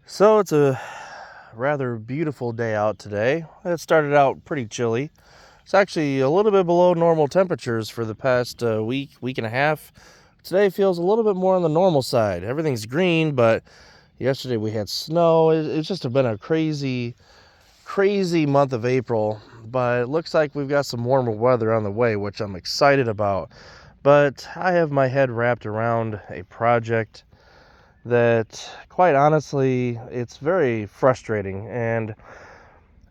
So it's a rather beautiful day out today. It started out pretty chilly. It's actually a little bit below normal temperatures for the past week and a half. Today feels a little bit more on the normal side. Everything's green, but yesterday we had snow. It's just been a crazy month of April, but it looks like we've got some warmer weather on the way, which I'm excited about. But I have my head wrapped around a project that, quite honestly, it's very frustrating. And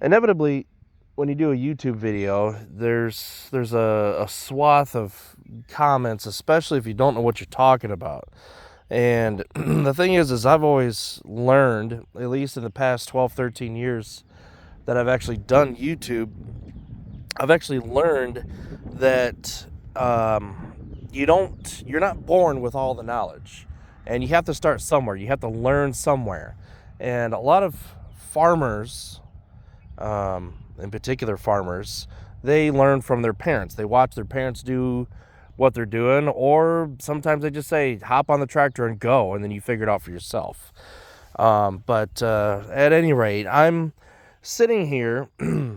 inevitably, when you do a YouTube video, there's a swath of comments, especially if you don't know what you're talking about. And the thing is I've always learned, at least in the past 12, 13 years that I've actually done YouTube, I've actually learned that you're not born with all the knowledge, and you have to start somewhere. You have to learn somewhere, and a lot of farmers, in particular farmers, they learn from their parents. They watch their parents do what they're doing, or sometimes they just say, hop on the tractor and go, and then you figure it out for yourself. But at any rate, I'm sitting here,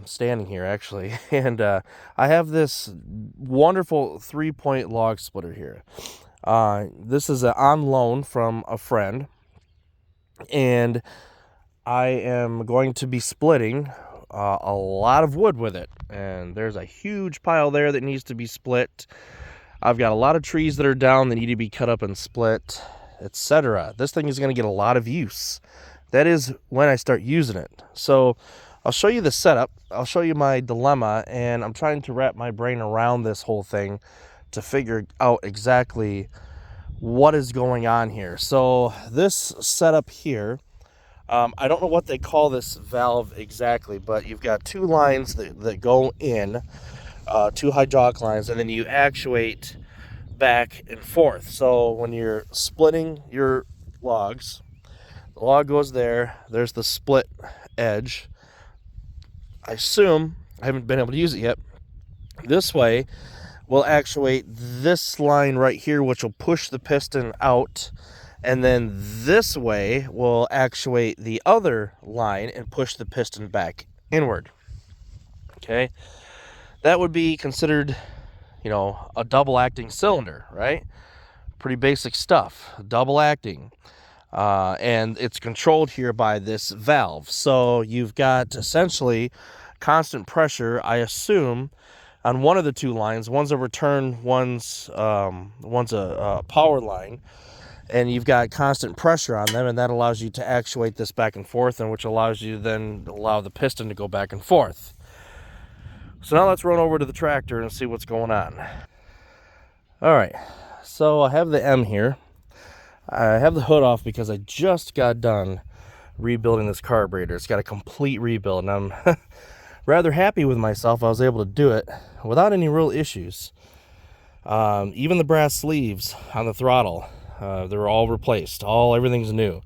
standing here actually, and I have this wonderful 3-point log splitter here. This is on loan from a friend, and I am going to be splitting a lot of wood with it. And there's a huge pile there that needs to be split. I've got a lot of trees that are down that need to be cut up and split, etc. This thing is going to get a lot of use. That is when I start using it. So I'll show you the setup. I'll show you my dilemma, and I'm trying to wrap my brain around this whole thing to figure out exactly what is going on here. So this setup here, I don't know what they call this valve exactly, but you've got two lines that go in, two hydraulic lines, and then you actuate back and forth. So when you're splitting your logs, the log goes there, there's the split edge. I assume, I haven't been able to use it yet, this way will actuate this line right here, which will push the piston out, and then this way will actuate the other line and push the piston back inward. Okay, that would be considered, a double acting cylinder, right? Pretty basic stuff, double acting. And it's controlled here by this valve. So you've got essentially constant pressure, I assume, on one of the two lines. One's a return, one's a power line, and you've got constant pressure on them, and that allows you to actuate this back and forth, and which allows you then allow the piston to go back and forth. So now let's run over to the tractor and see what's going on. All right, so I have the M here. I have the hood off because I just got done rebuilding this carburetor. It's got a complete rebuild, and I'm rather happy with myself. I was able to do it without any real issues. Even the brass sleeves on the throttle, they're all replaced. Everything's new.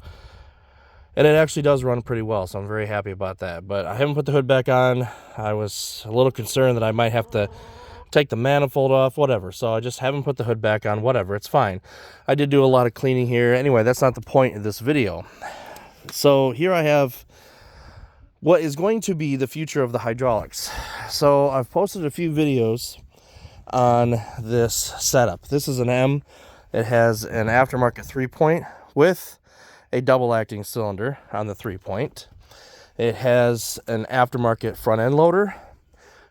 And it actually does run pretty well, so I'm very happy about that. But I haven't put the hood back on. I was a little concerned that I might have to take the manifold off, whatever. So I just haven't put the hood back on, whatever. It's fine. I did do a lot of cleaning here. Anyway, that's not the point of this video. So here I have what is going to be the future of the hydraulics. So I've posted a few videos on this setup. This is an M. It has an aftermarket 3-point with a double acting cylinder on the 3-point. It has an aftermarket front end loader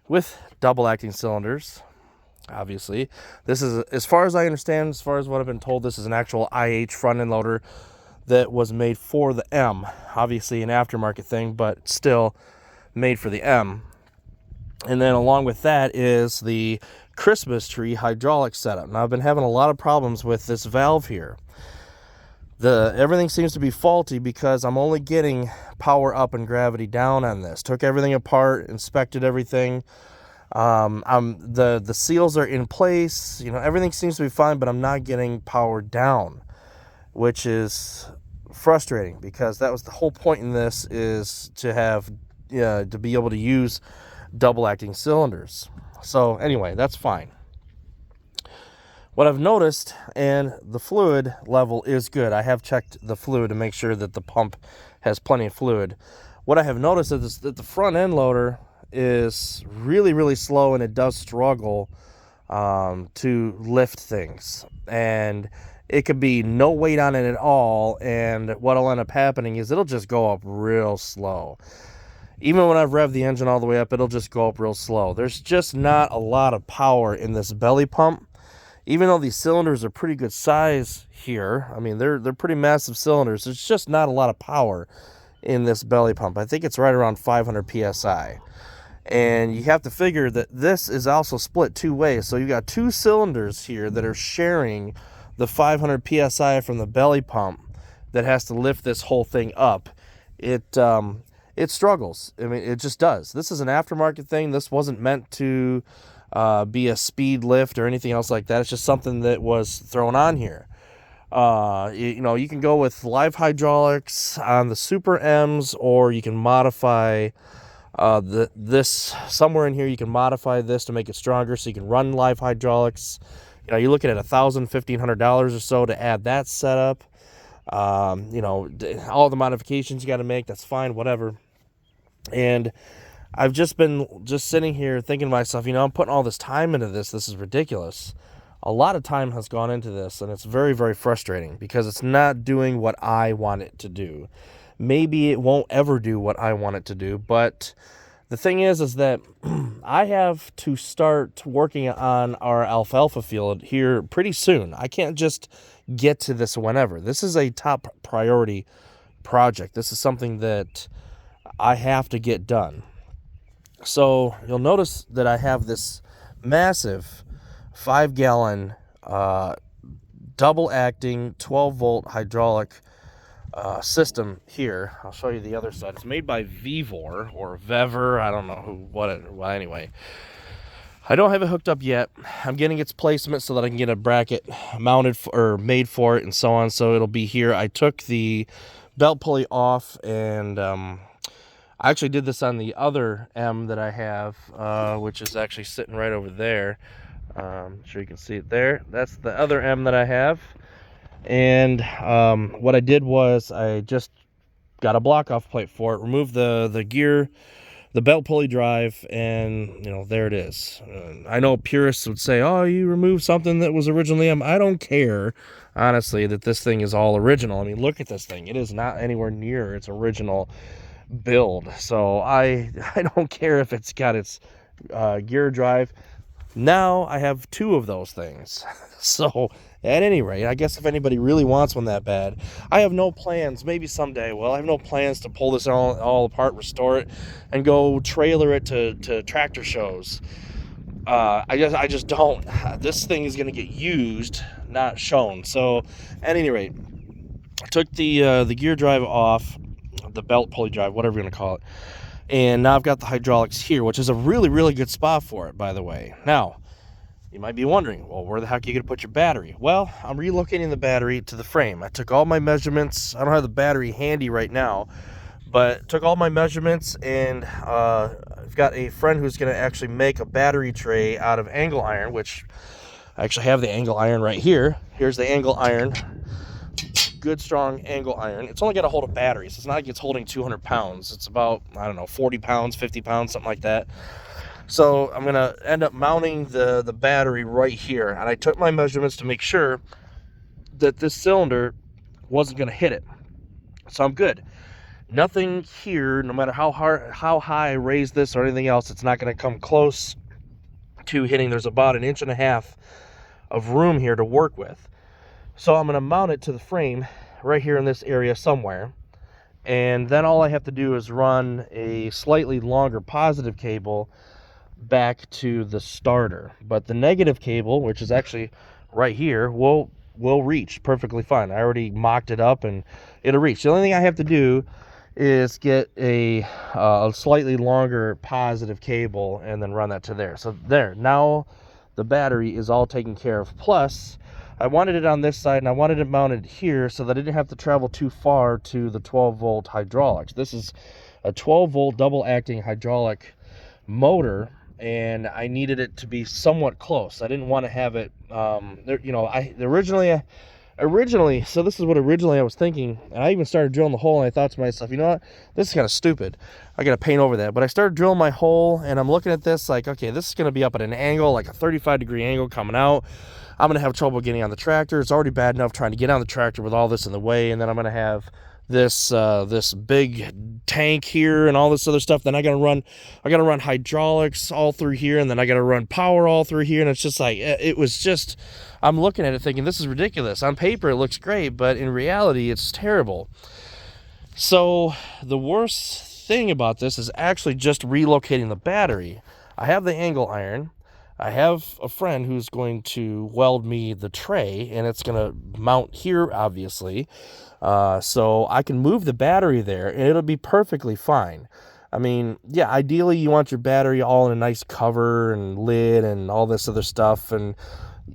with double acting cylinders. Obviously, this is, as far as I understand, as far as what I've been told, this is an actual IH front end loader that was made for the M. Obviously an aftermarket thing, but still made for the M. And then along with that is the Christmas tree hydraulic setup. Now I've been having a lot of problems with this valve here. Everything seems to be faulty because I'm only getting power up and gravity down on this. Took everything apart, inspected everything. The seals are in place. Everything seems to be fine, but I'm not getting power down, which is frustrating because that was the whole point in this, is to have, to be able to use double acting cylinders. So anyway, that's fine. What I've noticed, and the fluid level is good. I have checked the fluid to make sure that the pump has plenty of fluid. What I have noticed is that the front end loader is really, really slow, and it does struggle to lift things. And it could be no weight on it at all, and what'll end up happening is it'll just go up real slow. Even when I've revved the engine all the way up, it'll just go up real slow. There's just not a lot of power in this belly pump. Even though these cylinders are pretty good size here, I mean, they're pretty massive cylinders, there's just not a lot of power in this belly pump. I think it's right around 500 PSI. And you have to figure that this is also split two ways. So you got two cylinders here that are sharing the 500 PSI from the belly pump that has to lift this whole thing up. It struggles. I mean, it just does. This is an aftermarket thing. This wasn't meant to be a speed lift or anything else like that. It's just something that was thrown on here. You can go with live hydraulics on the Super M's, or you can modify this somewhere in here. You can modify this to make it stronger, so you can run live hydraulics. You're looking at $1,000-$1,500 or so to add that setup. All the modifications you got to make, that's fine, whatever. And I've just been sitting here thinking to myself, I'm putting all this time into this. This is ridiculous. A lot of time has gone into this, and it's very, very frustrating because it's not doing what I want it to do. Maybe it won't ever do what I want it to do, but the thing is that I have to start working on our alfalfa field here pretty soon. I can't just get to this whenever. This is a top priority project. This is something that I have to get done. So you'll notice that I have this massive 5-gallon double acting 12-volt hydraulic system here. I'll show you the other side. It's made by Vevor or Vever. I don't know well, anyway. I don't have it hooked up yet. I'm getting its placement so that I can get a bracket mounted or made for it and so on. So it'll be here. I took the belt pulley off, and I actually did this on the other M that I have, which is actually sitting right over there. I'm sure you can see it there. That's the other M that I have. And what I did was I just got a block off plate for it, removed the gear, the belt pulley drive, and there it is. I know purists would say, oh, you removed something that was originally M. I don't care, honestly, that this thing is all original. I mean, look at this thing. It is not anywhere near its original build. So I don't care if it's got its gear drive. Now I have two of those things. So at any rate, I guess if anybody really wants one that bad, I have no plans. Maybe someday. Well, I have no plans to pull this all apart, restore it, and go trailer it to tractor shows. I just don't. This thing is going to get used, not shown. So at any rate, I took the gear drive off, the belt pulley drive, whatever you're going to call it. And now I've got the hydraulics here, which is a really, really good spot for it, by the way. Now, you might be wondering, well, where the heck are you going to put your battery? Well, I'm relocating the battery to the frame. I took all my measurements. I don't have the battery handy right now, but took all my measurements, and I've got a friend who's going to actually make a battery tray out of angle iron, which I actually have the angle iron right here. Here's the angle iron. Good strong angle iron. It's only got to hold a battery, so it's not like it's holding 200 pounds. It's about, 40 pounds, 50 pounds, something like that. So I'm going to end up mounting the battery right here. And I took my measurements to make sure that this cylinder wasn't going to hit it. So I'm good. Nothing here, no matter how high I raise this or anything else, it's not going to come close to hitting. There's about 1.5 inches of room here to work with. So I'm going to mount it to the frame right here in this area somewhere. And then all I have to do is run a slightly longer positive cable back to the starter. But the negative cable, which is actually right here, will reach perfectly fine. I already mocked it up and it'll reach. The only thing I have to do is get a slightly longer positive cable and then run that to there. So there, now the battery is all taken care of. Plus, I wanted it on this side, and I wanted it mounted here so that I didn't have to travel too far to the 12-volt hydraulics. This is a 12-volt double-acting hydraulic motor, and I needed it to be somewhat close. I didn't want to have it, originally, so this is what originally I was thinking, and I even started drilling the hole, and I thought to myself, you know what, this is kind of stupid. I got to paint over that. But I started drilling my hole, and I'm looking at this like, okay, this is going to be up at an angle, like a 35-degree angle coming out. I'm going to have trouble getting on the tractor. It's already bad enough trying to get on the tractor with all this in the way, and then I'm going to have this big tank here and all this other stuff. Then I got to run hydraulics all through here, and then I got to run power all through here. And it's just like, it was just, I'm looking at it thinking, this is ridiculous. On paper, it looks great, but in reality, it's terrible. So the worst thing about this is actually just relocating the battery. I have the angle iron. I have a friend who's going to weld me the tray, and it's going to mount here, obviously. So I can move the battery there, and it'll be perfectly fine. I mean, yeah, ideally you want your battery all in a nice cover and lid and all this other stuff. And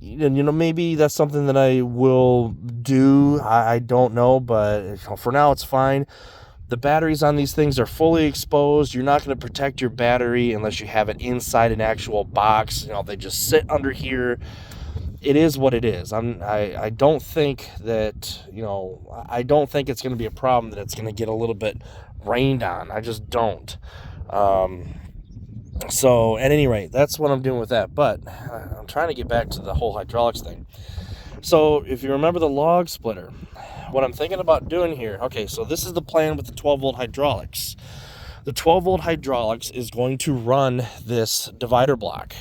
maybe that's something that I will do. I don't know, but for now it's fine. The batteries on these things are fully exposed. You're not going to protect your battery unless you have it inside an actual box. They just sit under here. It is what it is. I don't think that, I don't think it's going to be a problem that it's going to get a little bit rained on. I just don't. So at any rate, that's what I'm doing with that. But I'm trying to get back to the whole hydraulics thing. So if you remember the log splitter, what I'm thinking about doing here, okay, so this is the plan with the 12-volt hydraulics. The 12-volt hydraulics is going to run this divider block.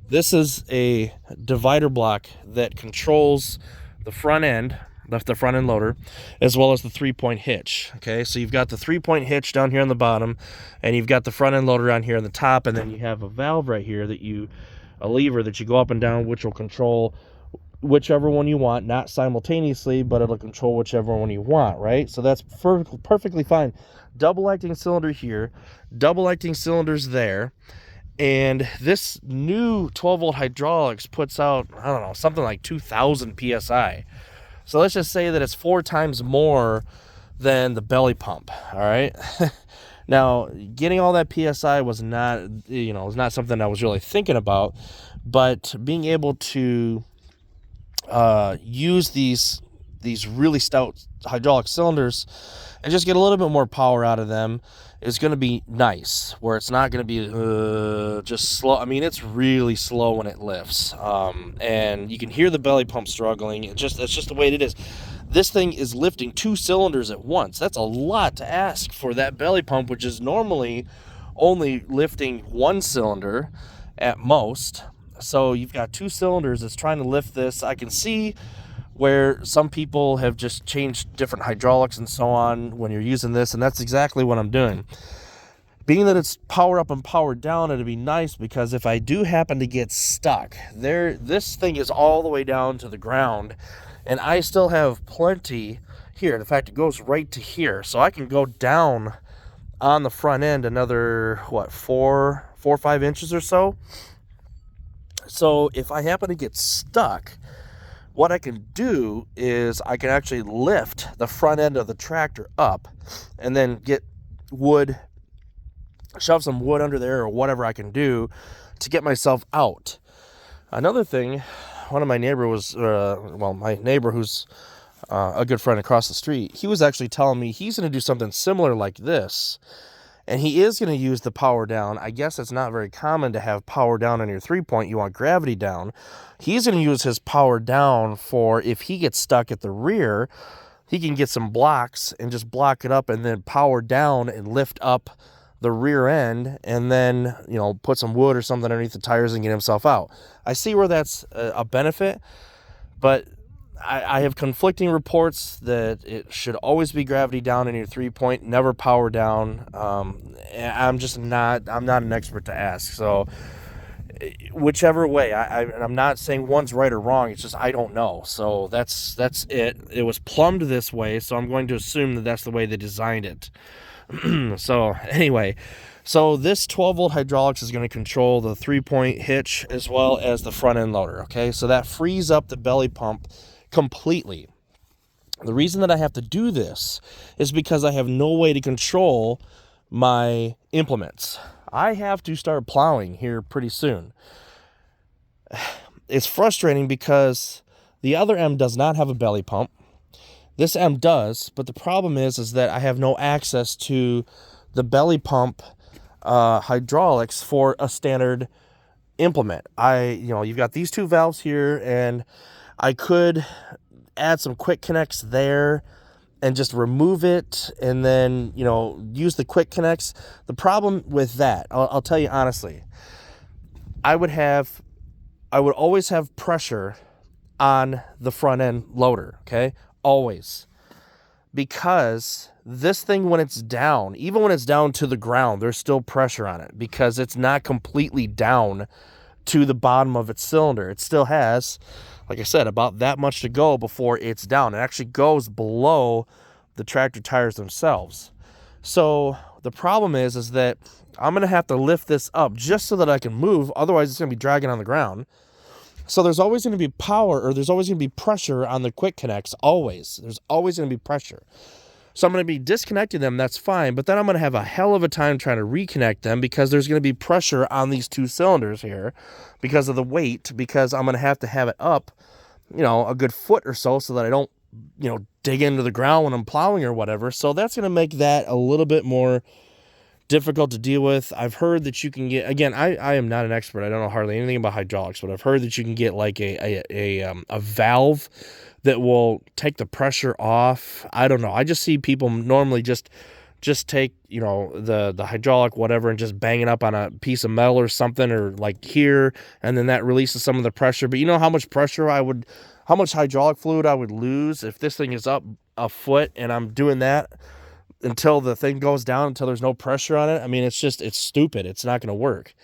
This is a divider block that controls the front end loader, as well as the 3-point hitch. Okay, so you've got the 3-point hitch down here on the bottom, and you've got the front end loader on here on the top, and then you have a valve right here a lever that you go up and down, which will control whichever one you want, not simultaneously, but it'll control whichever one you want, right? So that's perfectly fine. Double acting cylinder here, double acting cylinders there. And this new 12-volt hydraulics puts out, I don't know, something like 2,000 PSI. So let's just say that it's 4 times more than the belly pump, all right? Now, getting all that PSI was not something I was really thinking about, but being able to use these really stout hydraulic cylinders and just get a little bit more power out of them is going to be nice, where it's not going to be just slow. I mean, it's really slow when it lifts, and you can hear the belly pump struggling. It's just the way it is. This thing is lifting 2 cylinders at once. That's a lot to ask for that belly pump, which is normally only lifting 1 cylinder at most. So you've got 2 cylinders that's trying to lift this. I can see where some people have just changed different hydraulics and so on when you're using this, and that's exactly what I'm doing. Being that it's power up and power down, it'd be nice, because if I do happen to get stuck there, this thing is all the way down to the ground, and I still have plenty here. In fact, it goes right to here, so I can go down on the front end another 4 or 5 inches or so. So if I happen to get stuck, what I can do is I can actually lift the front end of the tractor up and then get wood, shove some wood under there or whatever I can do to get myself out. Another thing, one of my neighbors my neighbor who's a good friend across the street, he was actually telling me he's going to do something similar like this. And he is going to use the power down. I guess it's not very common to have power down on your 3-point. You want gravity down. He's going to use his power down for if he gets stuck at the rear, he can get some blocks and just block it up and then power down and lift up the rear end and then, put some wood or something underneath the tires and get himself out. I see where that's a benefit, but I have conflicting reports that it should always be gravity down in your 3-point, never power down. I'm not an expert to ask. So whichever way, I'm not saying one's right or wrong. It's just, I don't know. So that's it. It was plumbed this way, so I'm going to assume that that's the way they designed it. So anyway, this 12-volt hydraulics is going to control the 3-point hitch as well as the front end loader. Okay, so that frees up the belly pump completely. The reason that I have to do this is because I have no way to control my implements. I have to start plowing here pretty soon. It's frustrating because the other M does not have a belly pump. This M does, but the problem is that I have no access to the belly pump hydraulics for a standard implement. You've got these two valves here, and I could add some quick connects there and just remove it and then, use the quick connects. The problem with that, I'll tell you honestly, I would always have pressure on the front end loader, okay? Always. Because this thing, when it's down, even when it's down to the ground, there's still pressure on it because it's not completely down to the bottom of its cylinder. It still has, like I said, about that much to go before it's down. It actually goes below the tractor tires themselves. So the problem is that I'm going to have to lift this up just so that I can move. Otherwise, it's going to be dragging on the ground. So there's always going to be power, or there's always going to be pressure on the quick connects. Always. There's always going to be pressure. So I'm going to be disconnecting them, that's fine, but then I'm going to have a hell of a time trying to reconnect them because there's going to be pressure on these two cylinders here because of the weight, because I'm going to have it up, a good foot or so that I don't, dig into the ground when I'm plowing or whatever. So that's going to make that a little bit more difficult to deal with. I've heard that you can get, again, I am not an expert. I don't know hardly anything about hydraulics, but I've heard that you can get like a valve that will take the pressure off. I don't know. I just see people normally just take, the hydraulic whatever and just bang it up on a piece of metal or something, or like here, and then that releases some of the pressure. But you know how much how much hydraulic fluid I would lose if this thing is up a foot and I'm doing that until the thing goes down, until there's no pressure on it. I mean, it's stupid. It's not going to work.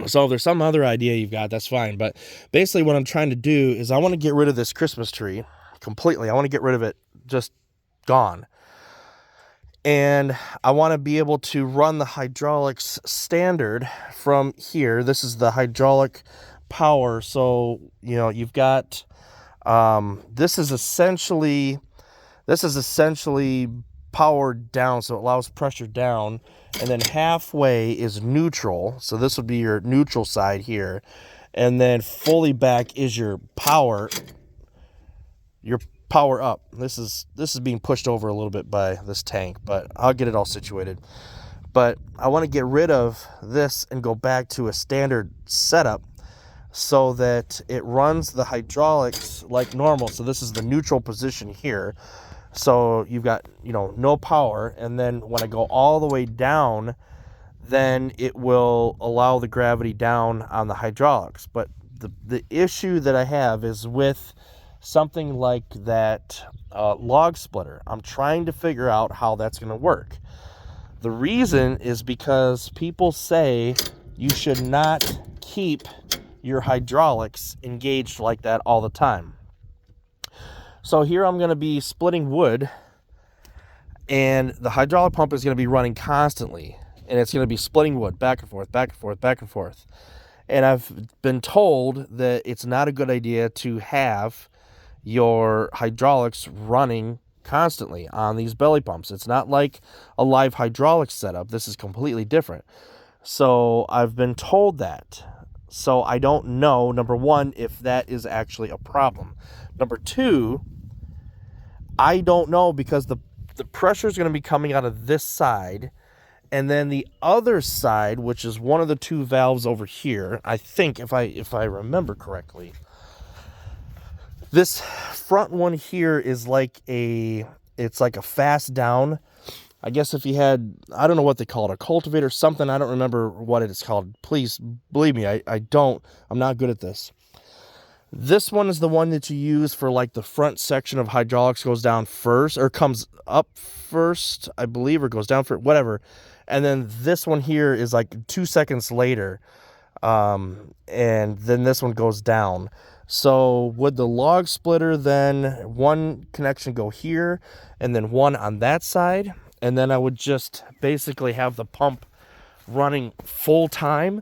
So if there's some other idea you've got, that's fine. But basically what I'm trying to do is I want to get rid of this Christmas tree completely. I want to get rid of it, just gone. And I want to be able to run the hydraulics standard from here. This is the hydraulic power. So, you've got, this is essentially powered down, so it allows pressure down, and then halfway is neutral, so this would be your neutral side here, and then fully back is your power up. This is being pushed over a little bit by this tank, but I'll get it all situated. But I want to get rid of this and go back to a standard setup so that it runs the hydraulics like normal. So this is the neutral position here. So you've got, no power, and then when I go all the way down, then it will allow the gravity down on the hydraulics. But the issue that I have is with something like that log splitter. I'm trying to figure out how that's going to work. The reason is because people say you should not keep your hydraulics engaged like that all the time. So here I'm going to be splitting wood, and the hydraulic pump is going to be running constantly, and it's going to be splitting wood back and forth, back and forth, back and forth. And I've been told that it's not a good idea to have your hydraulics running constantly on these belly pumps. It's not like a live hydraulics setup. This is completely different. So I've been told that. So I don't know, number one, if that is actually a problem. Number two, I don't know, because the pressure is going to be coming out of this side, and then the other side, which is one of the two valves over here, I think, if I remember correctly, this front one here is it's like a fast down. I guess if you had, I don't know what they call it, a cultivator, something, I don't remember what it is called. Please believe me, I'm not good at this. This one is the one that you use for like the front section of hydraulics goes down first, or comes up first, I believe, or goes down first, whatever. And then this one here is like 2 seconds later. And then this one goes down. So would the log splitter then one connection go here and then one on that side? And then I would just basically have the pump running full time.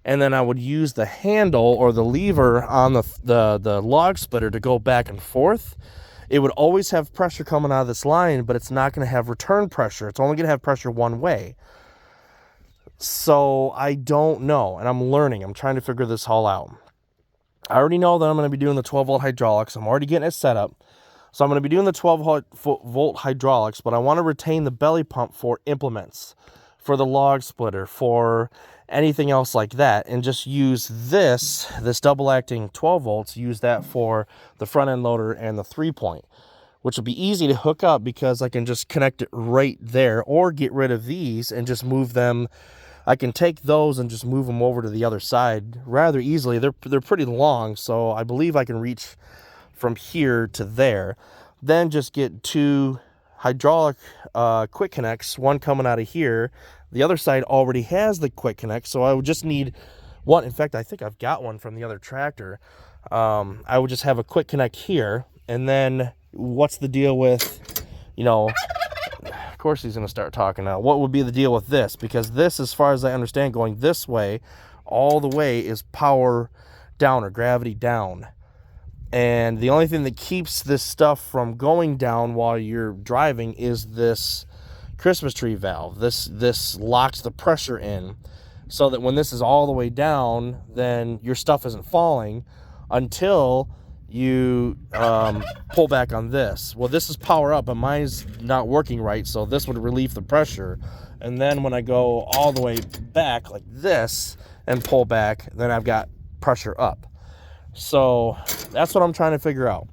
And then I would use the handle or the lever on the log splitter to go back and forth. It would always have pressure coming out of this line, but it's not going to have return pressure. It's only going to have pressure one way. So I don't know, and I'm learning. I'm trying to figure this all out. I already know that I'm going to be doing the 12-volt hydraulics. I'm already getting it set up. So I'm going to be doing the 12-volt hydraulics, but I want to retain the belly pump for implements, for the log splitter, for anything else like that, and just use this double-acting 12 volts, use that for the front-end loader and the 3-point, which will be easy to hook up because I can just connect it right there, or get rid of these and just move them. I can take those and just move them over to the other side rather easily. They're pretty long, so I believe I can reach from here to there. Then just get 2 hydraulic quick connects, one coming out of here. The other side already has the quick connect, so I would just need one. In fact, I think I've got one from the other tractor. I would just have a quick connect here, and then what's the deal with, of course he's going to start talking now. What would be the deal with this? Because this, as far as I understand, going this way, all the way is power down or gravity down. And the only thing that keeps this stuff from going down while you're driving is this Christmas tree valve. This locks the pressure in so that when this is all the way down, then your stuff isn't falling until you pull back on this. Well, this is power up, but mine's not working right, so this would relieve the pressure. And then when I go all the way back like this and pull back, then I've got pressure up. So that's what I'm trying to figure out,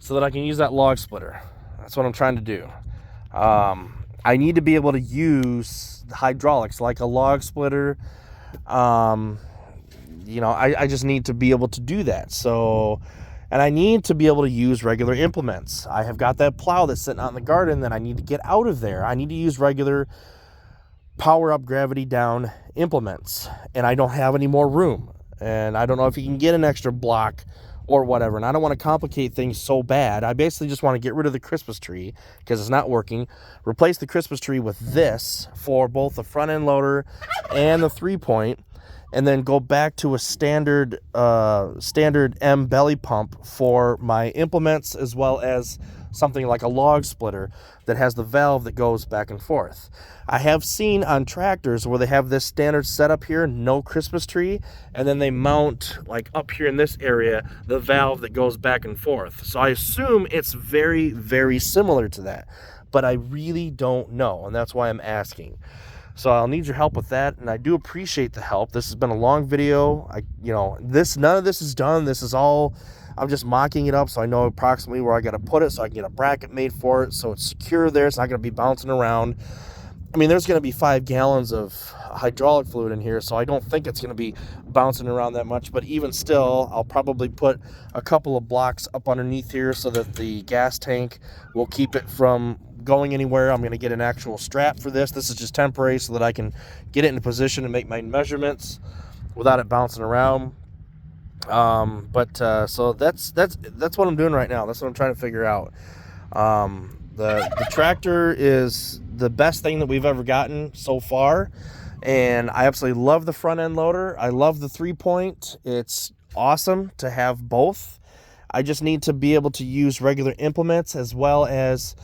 so that I can use that log splitter. That's what I'm trying to do. I need to be able to use the hydraulics like a log splitter. I just need to be able to do that. So, and I need to be able to use regular implements. I have got that plow that's sitting out in the garden that I need to get out of there. I need to use regular power up, gravity down implements, and I don't have any more room. And I don't know if you can get an extra block or whatever. And I don't want to complicate things so bad. I basically just want to get rid of the Christmas tree because it's not working. Replace the Christmas tree with this for both the front end loader and the 3-point. And then go back to a standard M belly pump for my implements, as well as something like a log splitter that has the valve that goes back and forth. I have seen on tractors where they have this standard setup here, no Christmas tree, and then they mount, like up here in this area, the valve that goes back and forth. So I assume it's very, very similar to that, but I really don't know, and that's why I'm asking. So I'll need your help with that, and I do appreciate the help. This has been a long video. None of this is done. This is all, I'm just mocking it up so I know approximately where I got to put it, so I can get a bracket made for it so it's secure there. It's not going to be bouncing around. I mean, there's going to be 5 gallons of hydraulic fluid in here, so I don't think it's going to be bouncing around that much. But even still, I'll probably put a couple of blocks up underneath here so that the gas tank will keep it from going anywhere. I'm going to get an actual strap for this. This is just temporary so that I can get it in position and make my measurements without it bouncing around. So that's what I'm doing right now. That's what I'm trying to figure out. The tractor is the best thing that we've ever gotten so far, and I absolutely love the front end loader. I love the 3-point. It's awesome to have both. I just need to be able to use regular implements, as well as,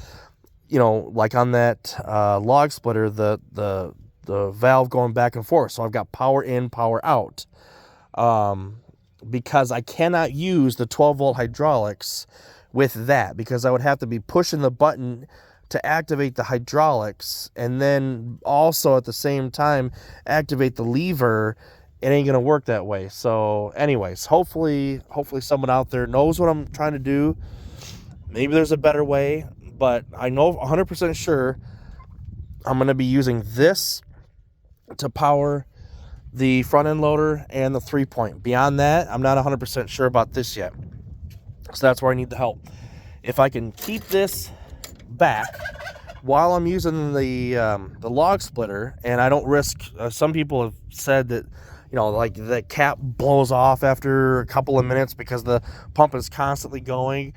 like on that log splitter, the valve going back and forth. So I've got power in, power out. Because I cannot use the 12-volt hydraulics with that, because I would have to be pushing the button to activate the hydraulics and then also at the same time activate the lever. It ain't gonna work that way. So anyways, hopefully someone out there knows what I'm trying to do. Maybe there's a better way, but I know 100% sure I'm gonna be using this to power the front end loader and the 3-point. Beyond that, I'm not 100% sure about this yet. So that's where I need the help. If I can keep this back while I'm using the log splitter, and I don't risk, some people have said that, like the cap blows off after a couple of minutes because the pump is constantly going.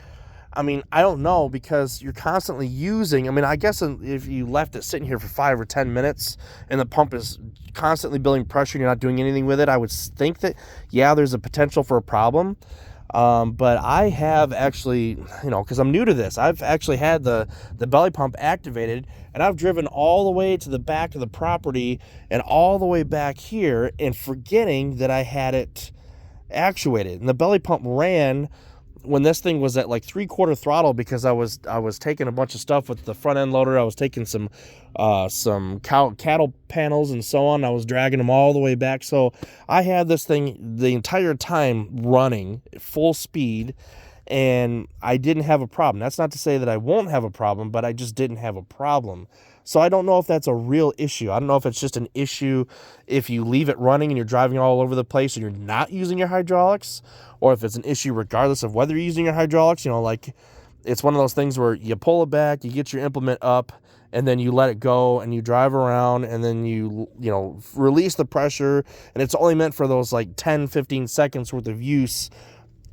I mean, I don't know, because you're constantly using, I guess if you left it sitting here for 5 or 10 minutes and the pump is constantly building pressure and you're not doing anything with it, I would think that, yeah, there's a potential for a problem. But I have actually, because I'm new to this, I've actually had the belly pump activated, and I've driven all the way to the back of the property and all the way back here, and forgetting that I had it actuated. And the belly pump ran when this thing was at like 3/4 throttle, because I was taking a bunch of stuff with the front end loader. I was taking some cattle panels and so on. I was dragging them all the way back. So I had this thing the entire time running full speed, and I didn't have a problem. That's not to say that I won't have a problem, but I just didn't have a problem. So I don't know if that's a real issue. I don't know if it's just an issue if you leave it running and you're driving all over the place and you're not using your hydraulics, or if it's an issue regardless of whether you're using your hydraulics. Like, it's one of those things where you pull it back, you get your implement up, and then you let it go and you drive around, and then you release the pressure, and it's only meant for those like 10-15 seconds worth of use,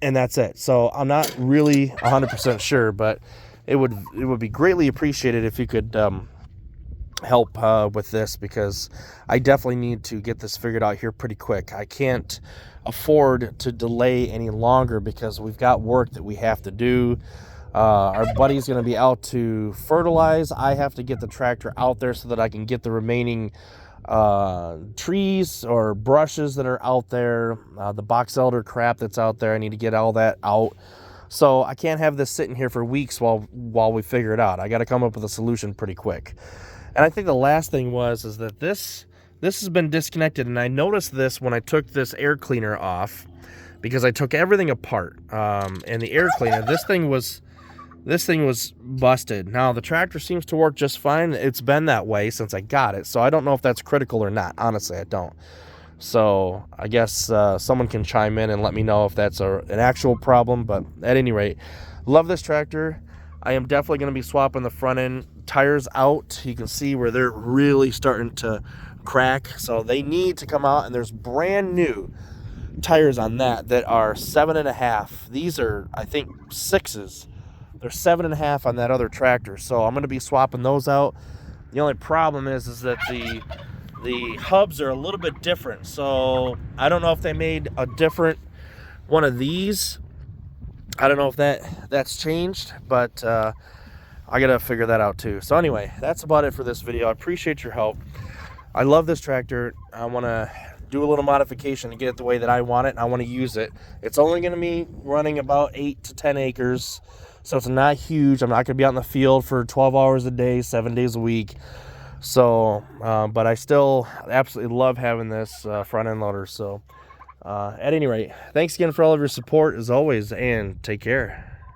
and that's it. So I'm not really 100% sure, but it would be greatly appreciated if you could help with this, because I definitely need to get this figured out here pretty quick. I can't afford to delay any longer because we've got work that we have to do. Our buddy's going to be out to fertilize. I have to get the tractor out there so that I can get the remaining trees or brushes that are out there, the box elder crap that's out there. I need to get all that out. So I can't have this sitting here for weeks while we figure it out. I got to come up with a solution pretty quick. And I think the last thing is that this has been disconnected, and I noticed this when I took this air cleaner off, because I took everything apart. And the air cleaner, this thing was busted. Now the tractor seems to work just fine. It's been that way since I got it, so I don't know if that's critical or not. Honestly, I don't. So I guess someone can chime in and let me know if that's an actual problem. But at any rate, love this tractor. I am definitely going to be swapping the front end tires out. You can see where they're really starting to crack, so they need to come out. And there's brand new tires on that are 7.5. These are, I think, 6s. They're 7.5 on that other tractor, so I'm going to be swapping those out. The only problem is that the hubs are a little bit different, so I don't know if they made a different one of these. I don't know if that's changed, but I gotta figure that out too. So anyway, that's about it for this video. I appreciate your help. I love this tractor. I want to do a little modification to get it the way that I want it, and I want to use it. It's only going to be running about 8 to 10 acres, so it's not huge. I'm not going to be out in the field for 12 hours a day, 7 days a week. So, but I still absolutely love having this front end loader. So, at any rate, thanks again for all of your support as always, and take care.